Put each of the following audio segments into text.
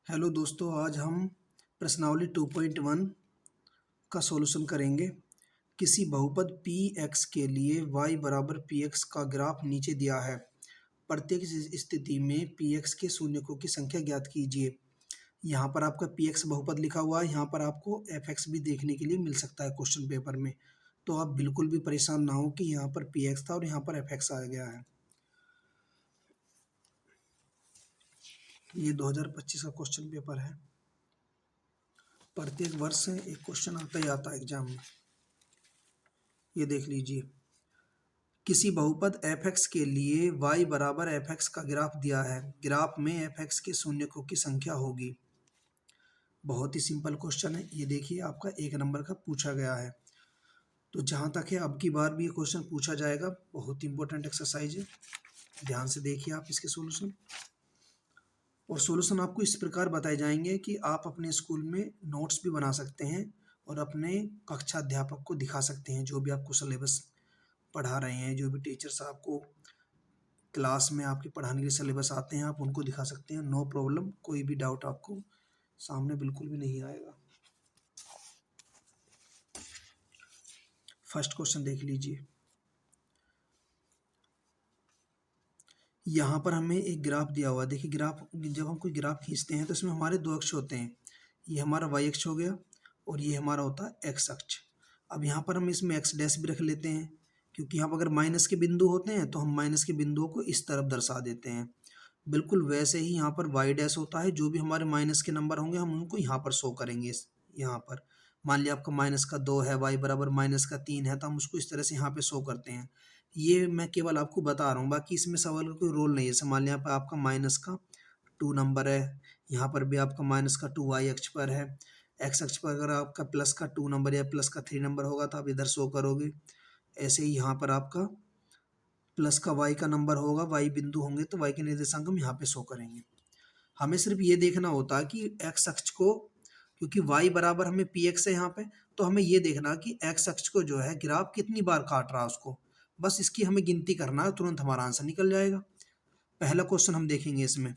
Hello दोस्तों, आज हम प्रश्नावली 2.1 का सॉल्यूशन करेंगे। किसी बहुपद px के लिए y बराबर px का ग्राफ नीचे दिया है। प्रत्येक स्थिति में px के शून्यकों की संख्या ज्ञात कीजिए। यहाँ पर आपका px बहुपद लिखा हुआ है, यहाँ पर आपको fx भी देखने के लिए मिल सकता है क्वेश्चन पेपर में। तो आप बिल्कुल भी परेशान ना हो कि यहाँ पर px था और यहाँ पर fx आ गया है। ये 2025 का क्वेश्चन पेपर है। प्रत्येक वर्ष एक क्वेश्चन आता ही आता है एग्जाम में। ये देख लीजिए, किसी बहुपद f(x) के लिए y बराबर f(x) का ग्राफ दिया है। ग्राफ में f(x) के शून्यकों की संख्या होगी। बहुत ही सिंपल क्वेश्चन है। ये देखिए, आपका 1 नंबर का पूछा गया है। तो जहाँ तक है, अब की बार भी ये क्वेश्चन पूछा जाएगा। बहुत इंपॉर्टेंट एक्सरसाइज है, ध्यान से देखिए आप इसके सॉल्यूशन। और सॉल्यूशन आपको इस प्रकार बताए जाएंगे कि आप अपने स्कूल में नोट्स भी बना सकते हैं और अपने कक्षा अध्यापक को दिखा सकते हैं। जो भी आपको सिलेबस पढ़ा रहे हैं, जो भी टीचर्स आपको क्लास में आपके पढ़ाने के सिलेबस आते हैं, आप उनको दिखा सकते हैं। नो प्रॉब्लम, कोई भी डाउट आपको सामने बिल्कुल भी नहीं आएगा। फर्स्ट क्वेश्चन देख लीजिए। यहाँ पर हमें एक ग्राफ दिया हुआ है। देखिए, ग्राफ जब हम कोई ग्राफ खींचते हैं तो इसमें हमारे 2 अक्ष होते हैं। ये हमारा वाई अक्ष हो गया और ये हमारा होता है एक्स अक्ष। अब यहाँ पर हम इसमें एक्स डैश भी रख लेते हैं, क्योंकि यहाँ पर अगर माइनस के बिंदु होते हैं तो हम माइनस के बिंदुओं को इस तरफ दर्शा देते हैं। बिल्कुल वैसे ही यहाँ पर वाई डैश होता है। जो भी हमारे माइनस के नंबर होंगे हम उनको यहाँ पर शो करेंगे। यहाँ पर मान लिया आपका -2 है, वाई बराबर -3 है, तो हम उसको इस तरह से यहाँ पे शो करते हैं। ये मैं केवल आपको बता रहा हूँ, बाकी इसमें सवाल का कोई रोल नहीं है। जैसे मान लिया पर आपका -2 नंबर है, यहाँ पर भी आपका -2 वाई अक्ष पर है। एक्स अक्ष पर अगर आपका +2 नंबर या +3 नंबर होगा तो आप इधर शो करोगे। ऐसे ही यहाँ पर आपका वाई का नंबर होगा, वाई बिंदु होंगे तो वाई के निर्देशांक हम यहाँ पे शो करेंगे। हमें सिर्फ ये देखना होता है कि एक्स अक्ष को, क्योंकि y बराबर हमें px है यहाँ पे, तो हमें ये देखना कि x अक्ष को जो है ग्राफ कितनी बार काट रहा है उसको। बस इसकी हमें गिनती करना है, तुरंत हमारा आंसर निकल जाएगा। पहला क्वेश्चन हम देखेंगे इसमें।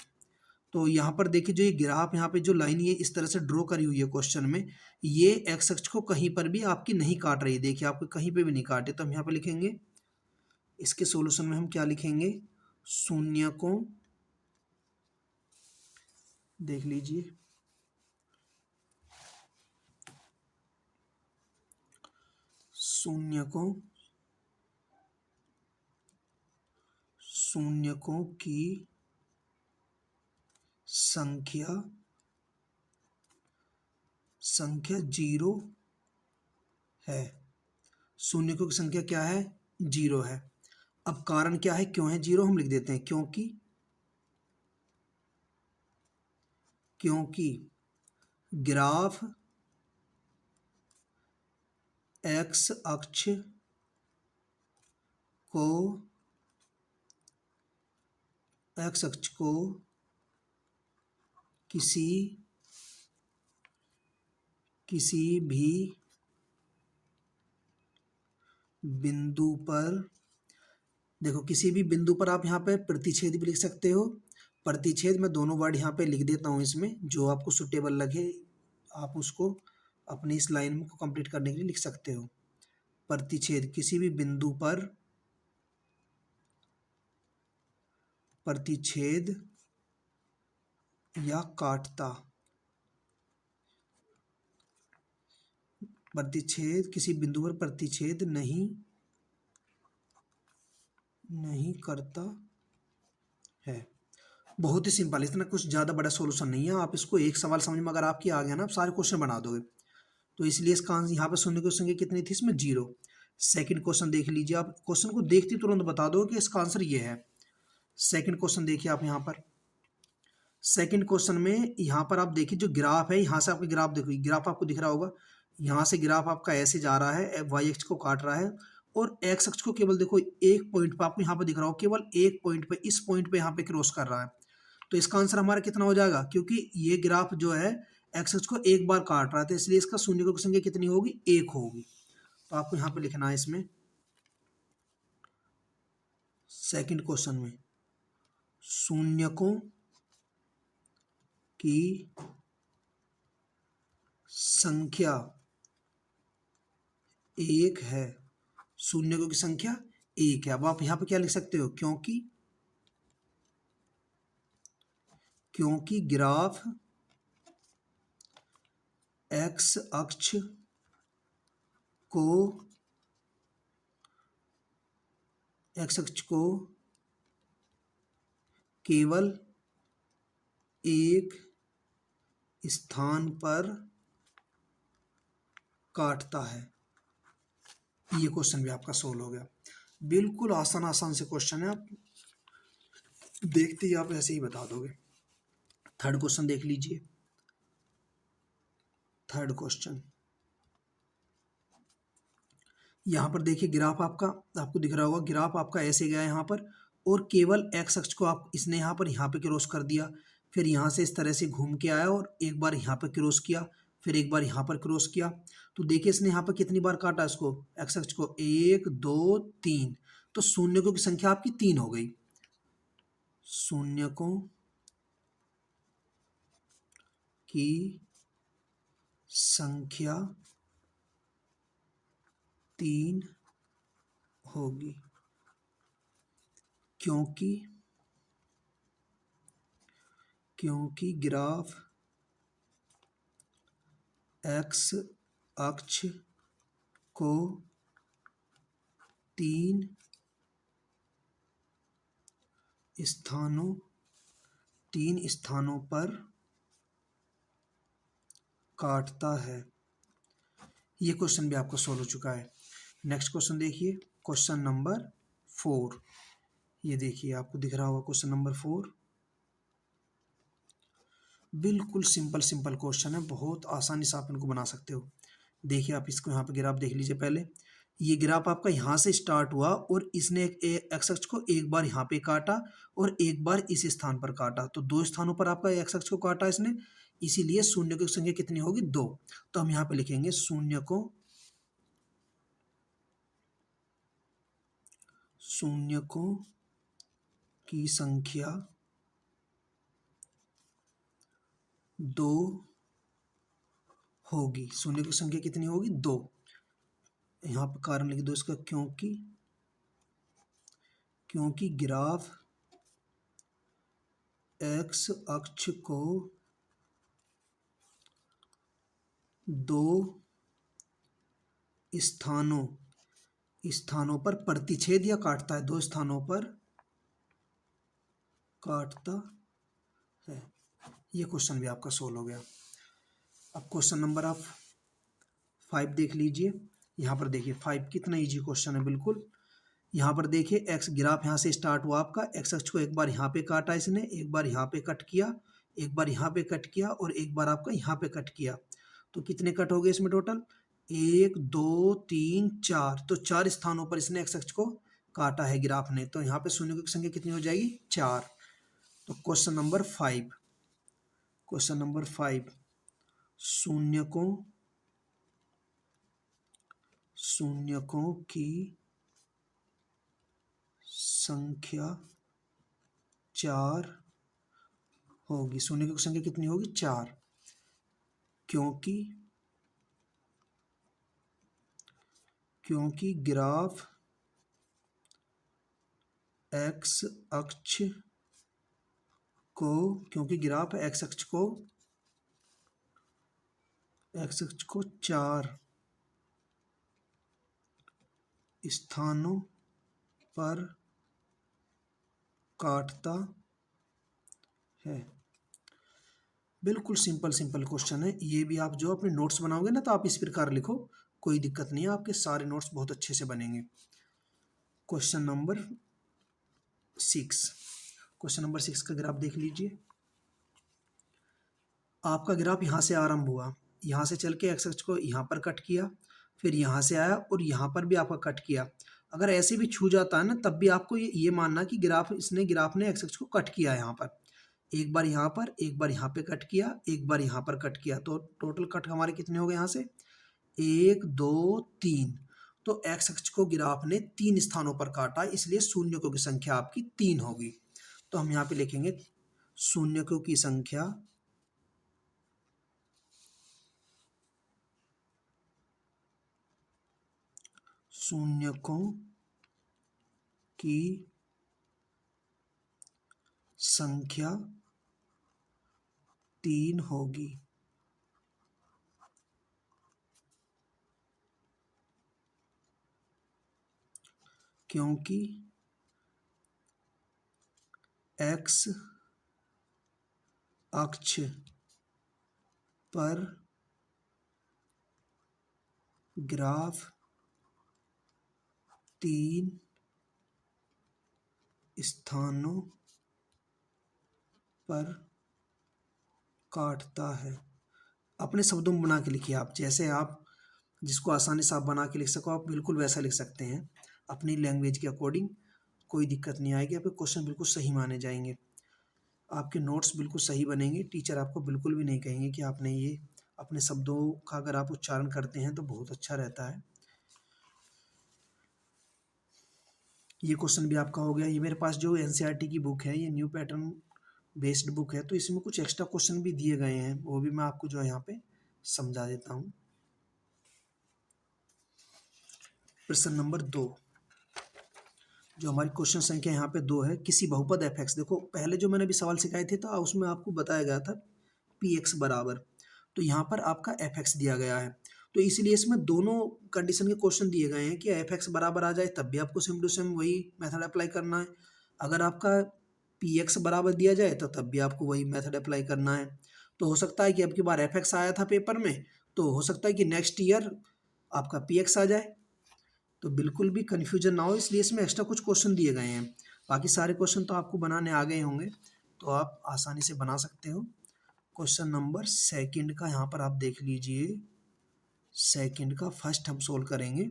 तो यहाँ पर देखिए, जो ये ग्राफ यहाँ पे जो लाइन ये इस तरह से ड्रॉ करी हुई है क्वेश्चन में, ये एक्स अक्ष को कहीं पर भी आपकी नहीं काट रही है। देखिए, आपको कहीं पे भी नहीं काटे, तो हम यहाँ पे लिखेंगे, इसके सोल्यूशन में हम क्या लिखेंगे, शून्यकों, देख लीजिए, शून्यकों की संख्या 0 है। शून्यकों की संख्या क्या है, 0 है। अब कारण क्या है, क्यों है 0, हम लिख देते हैं, क्योंकि ग्राफ एक्स अक्ष को किसी भी बिंदु पर, देखो किसी भी बिंदु पर आप यहाँ पे प्रतिच्छेद भी लिख सकते हो। प्रतिच्छेद में दोनों वर्ड यहाँ पे लिख देता हूँ, इसमें जो आपको सुटेबल लगे आप उसको अपनी इस लाइन को कंप्लीट करने के लिए लिख सकते हो। प्रतिच्छेद, किसी भी बिंदु पर प्रतिच्छेद या काटता, प्रतिच्छेद, किसी बिंदु पर प्रतिच्छेद नहीं करता है। बहुत ही सिंपल, इतना कुछ ज़्यादा बड़ा सॉल्यूशन नहीं है। आप इसको एक सवाल समझ में अगर आपकी आ गया ना, आप सारे क्वेश्चन बना दोगे। तो इसलिए इसका आंसर यहाँ पर शून्य की संख्या कितनी थी, इसमें 0। सेकंड क्वेश्चन देख लीजिए, आप क्वेश्चन को देखते तुरंत बता दो कि इसका आंसर ये है। सेकंड क्वेश्चन देखिए आप यहाँ पर। सेकंड क्वेश्चन में यहाँ पर आप देखिए, जो ग्राफ है, यहाँ से आपके ग्राफ देखो, ग्राफ आपको दिख रहा होगा। यहाँ से ग्राफ आपका ऐसे जा रहा है, वाई अक्ष को काट रहा है, और एक्स अक्ष को केवल देखो एक पॉइंट पे, आपको यहाँ पर दिख रहा हो, केवल एक पॉइंट पे, इस पॉइंट पे यहाँ पे क्रॉस कर रहा है। तो इसका आंसर हमारा कितना हो जाएगा, क्योंकि ये ग्राफ जो है एक्स अक्ष को एक बार काट रहा था, इसलिए इसका शून्यकों की संख्या कितनी होगी, 1 होगी। तो आपको यहाँ पे लिखना है इसमें सेकंड क्वेश्चन में, शून्यकों की संख्या 1 है, शून्यकों की संख्या 1 है। अब आप यहाँ पे क्या लिख सकते हो, क्योंकि ग्राफ एक्स अक्ष को केवल एक स्थान पर काटता है। ये क्वेश्चन भी आपका सोल्व हो गया। बिल्कुल आसान से क्वेश्चन है, आप देखते ही आप ऐसे ही बता दोगे। थर्ड क्वेश्चन देख लीजिए। थर्ड क्वेश्चन यहाँ पर देखिए, ग्राफ आपको दिख रहा होगा, ग्राफ आपका ऐसे गया यहाँ पर, और केवल एक्स अक्ष को इसने यहाँ पे क्रॉस कर दिया, फिर यहाँ से इस तरह से घूम के आया और एक बार यहाँ पर क्रॉस किया, फिर एक बार यहाँ पर क्रॉस किया। तो देखिए इसने यहाँ पर कितनी बार काटा इसको, एक्स अक्ष को, 1 2 3, तो शून्यकों की संख्या आपकी 3 हो गई। शून्यकों की संख्या 3 होगी, क्योंकि ग्राफ एक्स अक्ष को 3 स्थानों पर काटता है। ये क्वेश्चन भी आपका सोल्व हो चुका है। नेक्स्ट क्वेश्चन देखिए, क्वेश्चन नंबर 4। ये देखिए आपको दिख रहा होगा क्वेश्चन नंबर 4। बिल्कुल सिंपल क्वेश्चन है, बहुत आसानी से आप इनको बना सकते हो। देखिए आप इसको यहाँ पे ग्राफ देख लीजिए। पहले ये ग्राफ आपका यहाँ से स्टार्ट हुआ और इसने एक्स अक्ष को एक बार यहाँ पे काटा और एक बार इस स्थान पर काटा, तो 2 स्थानों पर आपका एक्स अक्ष को काटा इसने, इसीलिए शून्य की संख्या कितनी होगी, 2। तो हम यहाँ पे लिखेंगे शून्यकों की संख्या 2 होगी। शून्य की संख्या कितनी होगी, 2। यहाँ पर कारण लिख दो इसका, क्योंकि ग्राफ एक्स अक्ष को 2 स्थानों पर प्रतिच्छेद या काटता है, 2 स्थानों पर काटता है। ये क्वेश्चन भी आपका सोल्व हो गया। अब क्वेश्चन नंबर आप 5 देख लीजिए। यहाँ पर देखिए 5 कितना इजी क्वेश्चन है बिल्कुल। यहाँ पर देखिए एक्स ग्राफ यहाँ से स्टार्ट हुआ आपका, एक्स अक्ष को एक बार यहाँ पे काटा इसने, एक बार यहाँ पे कट किया, एक बार यहाँ पे कट किया और एक बार आपका यहाँ पे कट किया। तो कितने कट हो गए इसमें टोटल, 1 2 3 4। तो 4 स्थानों पर इसने एक्स अक्ष को काटा है ग्राफ ने, तो यहाँ पे शून्य की संख्या कितनी हो जाएगी, 4। तो क्वेश्चन नंबर 5, शून्यकों की संख्या 4 होगी। शून्यकों की संख्या कितनी होगी, 4, क्योंकि ग्राफ एक्स अक्ष को 4 स्थानों पर काटता है। बिल्कुल सिंपल क्वेश्चन है। ये भी आप जो अपने नोट्स बनाओगे ना, तो आप इस प्रकार लिखो, कोई दिक्कत नहीं है, आपके सारे नोट्स बहुत अच्छे से बनेंगे। क्वेश्चन नंबर 6 का ग्राफ देख लीजिए। आपका ग्राफ यहाँ से आरंभ हुआ, यहाँ से चल के एक्स अक्ष को यहाँ पर कट किया, फिर यहाँ से आया और यहाँ पर भी आपका कट किया। अगर ऐसे भी छू जाता है ना, तब भी आपको ये मानना कि ग्राफ ने एक्स अक्ष को कट किया है। यहाँ पर एक बार यहाँ पर, एक बार यहाँ पे कट किया, एक बार यहाँ पर कट किया, तो टोटल कट हमारे कितने हो गए यहाँ से, 1 2 3। तो एक्स अक्ष को ग्राफ ने 3 स्थानों पर काटा, इसलिए शून्यकों की संख्या आपकी 3 होगी। तो हम यहाँ पे लिखेंगे शून्यकों की संख्या शून्यकों की संख्या 3 होगी। क्योंकि x अक्ष पर ग्राफ 3 स्थानों पर काटता है। अपने शब्दों में बना के लिखिए आप, जैसे आप जिसको आसानी से आप बना के लिख सको आप बिल्कुल वैसा लिख सकते हैं अपनी लैंग्वेज के अकॉर्डिंग। कोई दिक्कत नहीं आएगी, आपके क्वेश्चन बिल्कुल सही माने जाएंगे, आपके नोट्स बिल्कुल सही बनेंगे। टीचर आपको बिल्कुल भी नहीं कहेंगे कि आपने ये अपने शब्दों का अगर आप उच्चारण करते हैं तो बहुत अच्छा रहता है। ये क्वेश्चन भी आपका हो गया। ये मेरे पास जो एनसीईआरटी की बुक है, ये न्यू पैटर्न बेस्ड बुक है, तो इसमें कुछ एक्स्ट्रा क्वेश्चन भी दिए गए हैं, वो भी मैं आपको जो है यहाँ पे समझा देता हूँ। प्रश्न नंबर 2, जो हमारी क्वेश्चन संख्या यहाँ पे 2 है, किसी बहुपद एफ एक्स। देखो पहले जो मैंने अभी सवाल सिखाए थे तो उसमें आपको बताया गया था पी एक्स बराबर, तो यहाँ पर आपका एफ एक्स दिया गया है, तो इसलिए इसमें दोनों कंडीशन के क्वेश्चन दिए गए हैं कि एफ एक्स बराबर आ जाए तब भी आपको सेम टू सेम वही मेथड अप्लाई करना है, अगर आपका पी एक्स बराबर दिया जाए तो तब भी आपको वही मेथड अप्लाई करना है। तो हो सकता है कि अब की बार एफ एक्स आया था पेपर में, तो हो सकता है कि नेक्स्ट ईयर आपका पी एक्स आ जाए, तो बिल्कुल भी कन्फ्यूजन ना हो, इसलिए इसमें एक्स्ट्रा कुछ क्वेश्चन दिए गए हैं। बाकी सारे क्वेश्चन तो आपको बनाने आ गए होंगे, तो आप आसानी से बना सकते हो। क्वेश्चन नंबर 2 का यहाँ पर आप देख लीजिए, 2 का फर्स्ट हम सोल्व करेंगे।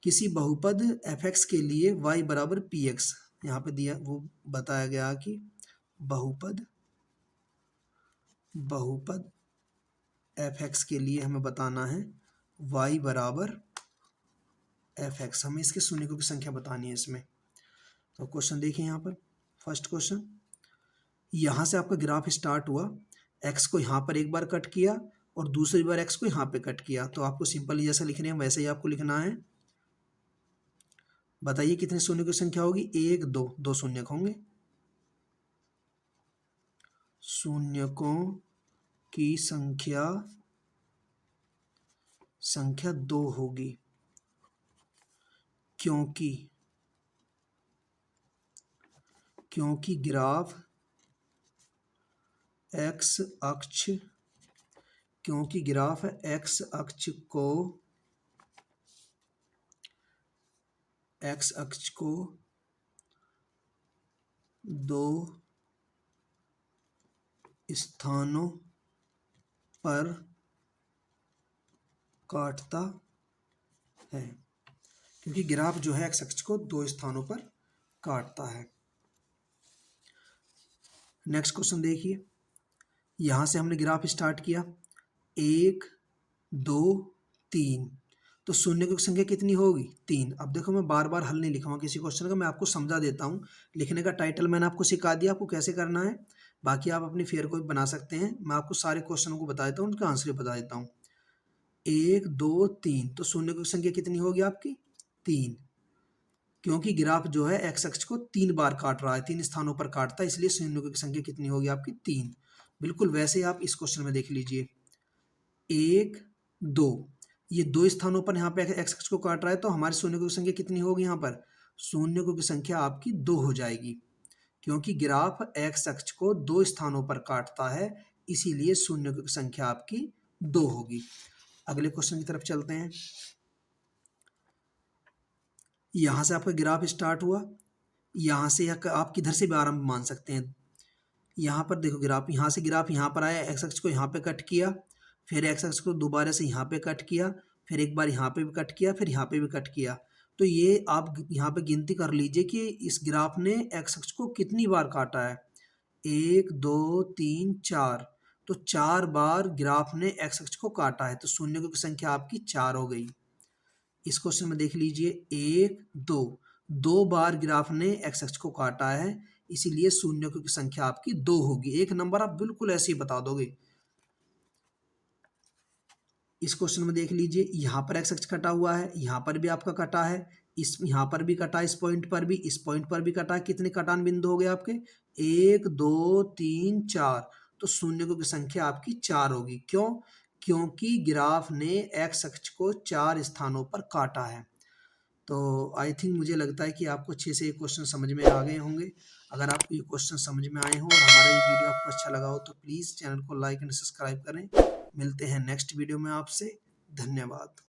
किसी बहुपद एफ एक्स के लिए y बराबर पी एक्स, यहाँ पे दिया वो बताया गया कि बहुपद एफ एक्स के लिए हमें बताना है y बराबर एफ एक्स, हमें इसके शून्यकों की संख्या बतानी है इसमें। तो क्वेश्चन देखिए यहाँ पर, फर्स्ट क्वेश्चन, यहाँ से आपका ग्राफ स्टार्ट हुआ, एक्स को यहाँ पर एक बार कट किया और दूसरी बार एक्स को यहाँ पे कट किया, तो आपको सिंपली जैसा लिखने हैं वैसे ही आपको लिखना है। बताइए कितने शून्य की संख्या होगी, 1 2, 2 शून्य होंगे, शून्यकों की संख्या 2 होगी, क्योंकि ग्राफ एक्स अक्ष को 2 स्थानों पर काटता है, क्योंकि ग्राफ जो है एक्स अक्ष को 2 स्थानों पर काटता है। नेक्स्ट क्वेश्चन देखिए, यहाँ से हमने ग्राफ स्टार्ट किया, 1 2 3, तो शून्य की संख्या कितनी होगी, 3। अब देखो मैं बार बार हल नहीं लिखूंगा किसी क्वेश्चन का, मैं आपको समझा देता हूँ। लिखने का टाइटल मैंने आपको सिखा दिया आपको कैसे करना है, बाकी आप अपनी फेयर को भी बना सकते हैं। मैं आपको सारे क्वेश्चनों को बता देता हूँ, उनका आंसर बता देता हूँ। 1 2 3, तो शून्य की संख्या कितनी होगी आपकी, 3, क्योंकि ग्राफ जो है एक्स अक्ष को 3 बार काट रहा है, 3 स्थानों पर काटता है, इसलिए शून्य की संख्या कितनी होगी आपकी, 3। बिल्कुल वैसे ही आप इस क्वेश्चन में देख लीजिए, 1 2, ये 2 स्थानों पर यहाँ पे एक्स अक्ष को काट रहा है, तो हमारी शून्य की संख्या कितनी होगी, यहाँ पर शून्य की संख्या आपकी 2 हो जाएगी, क्योंकि ग्राफ एक्स अक्ष को 2 स्थानों पर काटता है, इसीलिए शून्य की संख्या आपकी 2 होगी। अगले क्वेश्चन की तरफ चलते हैं। यहाँ से आपका ग्राफ स्टार्ट हुआ, यहाँ से आप किधर से भी आरंभ मान सकते हैं। यहाँ पर देखो ग्राफ, यहाँ से ग्राफ यहाँ पर आया, एक्स अक्ष को यहाँ पे कट किया, फिर एक्स अक्ष को दोबारा से यहाँ पे कट किया, फिर एक बार यहाँ पे भी कट किया, फिर यहाँ पे भी कट किया। तो ये आप यहाँ पे गिनती कर लीजिए कि इस ग्राफ ने एक्स अक्ष को कितनी बार काटा है, 1 2 3 4, तो 4 बार ग्राफ ने एक्स अक्ष को काटा है, तो शून्य की संख्या आपकी 4 हो गई। इस क्वेश्चन में देख लीजिए, 1 2, 2 बार ग्राफ ने एक्स अक्ष को काटा है, इसीलिए शून्य की संख्या आपकी 2 होगी। एक नंबर आप बिल्कुल ऐसे ही बता दोगे। इस क्वेश्चन में देख लीजिए, यहाँ पर एक्स अक्ष कटा हुआ है, यहाँ पर भी आपका कटा है, इस यहाँ पर भी कटा, इस पॉइंट पर भी, इस पॉइंट पर भी कटा है। कितने कटान बिंदु हो गए आपके? 1 2 3 4। तो शून्यकों की संख्या आपकी 4 होगी। क्यों? क्योंकि ग्राफ ने एक्स अक्ष को 4 स्थानों पर काटा है। तो आई थिंक मुझे लगता है कि आपको अच्छे से ये क्वेश्चन समझ में आ गए होंगे। अगर आपको ये क्वेश्चन समझ में आए हो और हमारा ये वीडियो आपको अच्छा लगा हो तो प्लीज़ चैनल को लाइक एंड सब्सक्राइब करें। मिलते हैं नेक्स्ट वीडियो में आपसे। धन्यवाद।